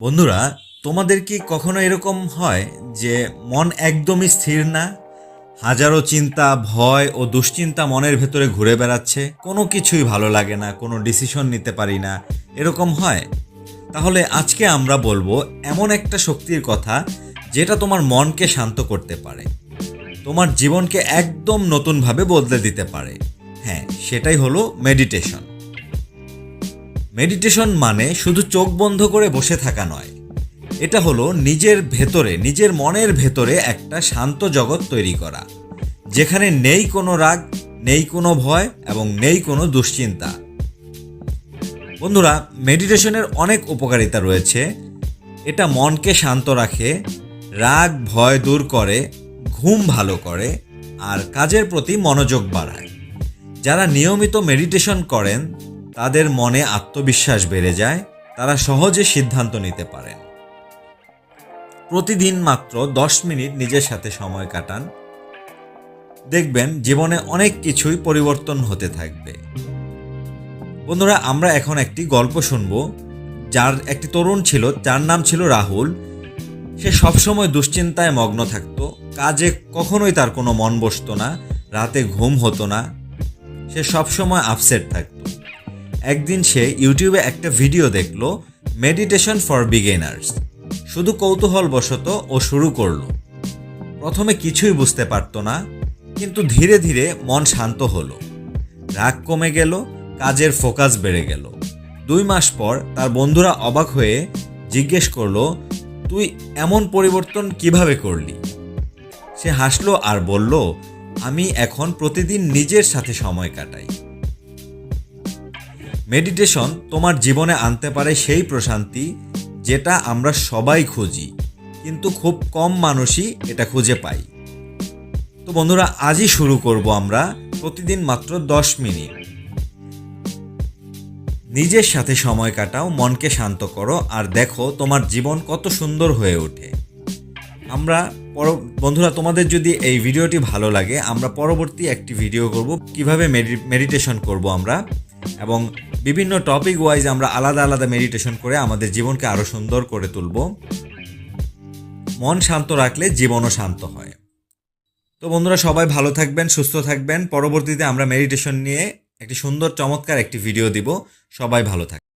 বন্ধুরা, তোমাদের কি কখনো এরকম হয় যে মন একদমই স্থির না? হাজারো চিন্তা, ভয় ও দুশ্চিন্তা মনের ভেতরে ঘুরে বেড়াচ্ছে, কোনো কিছুই ভালো লাগে না, কোনো ডিসিশন নিতে পারি না, এরকম হয়? তাহলে আজকে আমরা বলবো এমন একটা শক্তির কথা যেটা তোমার মনকে শান্ত করতে পারে, তোমার জীবনকে একদম নতুনভাবে বদলে দিতে পারে। হ্যাঁ, সেটাই হলো মেডিটেশন। মেডিটেশন মানে শুধু চোখ বন্ধ করে বসে থাকা নয়, এটা হলো নিজের ভেতরে, নিজের মনের ভেতরে একটা শান্ত জগৎ তৈরি করা, যেখানে নেই কোনো রাগ, নেই কোনো ভয় এবং নেই কোনো দুশ্চিন্তা। বন্ধুরা, মেডিটেশনের অনেক উপকারিতা রয়েছে। এটা মনকে শান্ত রাখে, রাগ ভয় দূর করে, ঘুম ভালো করে আর কাজের প্রতি মনোযোগ বাড়ায়। যারা নিয়মিত মেডিটেশন করেন তাদের মনে আত্মবিশ্বাস বেড়ে যায়, তারা সহজে সিদ্ধান্ত নিতে পারেন। প্রতিদিন মাত্র 10 মিনিট নিজের সাথে সময় কাটান, দেখবেন জীবনে অনেক কিছুই পরিবর্তন হতে থাকবে। বন্ধুরা, আমরা এখন একটি গল্প শুনব। যার একটি তরুণ ছিল, যার নাম ছিল রাহুল। সে সবসময় দুশ্চিন্তায় মগ্ন থাকতো, কাজে কখনোই তার কোনো মন বসতো না, রাতে ঘুম হতো না, সে সবসময় আপসেট থাকতো। একদিন সে ইউটিউবে একটা ভিডিও দেখলো, মেডিটেশন ফর বিগিনার্স। শুধু কৌতূহলবশত ও শুরু করলো। প্রথমে কিছুই বুঝতে পারতো না, কিন্তু ধীরে ধীরে মন শান্ত হলো, রাগ কমে গেল, কাজের ফোকাস বেড়ে গেল। 2 মাস পর তার বন্ধুরা অবাক হয়ে জিজ্ঞেস করলো, তুই এমন পরিবর্তন কিভাবে করলি? সে হাসলো আর বলল, আমি এখন প্রতিদিন নিজের সাথে সময় কাটাই। মেডিটেশন তোমার জীবনে আনতে পারে সেই প্রশান্তি যেটা আমরা সবাই খুঁজি, কিন্তু খুব কম মানুষই এটা খুঁজে পাই। তো বন্ধুরা, আজই শুরু করব আমরা প্রতিদিন মাত্র 10 মিনিট। নিজের সাথে সময় কাটাও, মনকে শান্ত করো আর দেখো তোমার জীবন কত সুন্দর হয়ে ওঠে। বন্ধুরা, তোমাদের যদি এই ভিডিওটি ভালো লাগে, আমরা পরবর্তী একটি ভিডিও করব কিভাবে মেডিটেশন করব আমরা, এবং বিভিন্ন টপিক ওয়াইজ আমরা আলাদা আলাদা মেডিটেশন করে আমাদের জীবনকে আরো সুন্দর করে তুলব। মন শান্ত রাখলে জীবনও শান্ত হয়। তো বন্ধুরা, সবাই ভালো থাকবেন, সুস্থ থাকবেন। পরবর্তীতে আমরা মেডিটেশন নিয়ে একটি সুন্দর চমৎকার একটি ভিডিও দিব। সবাই ভালো থাকবেন।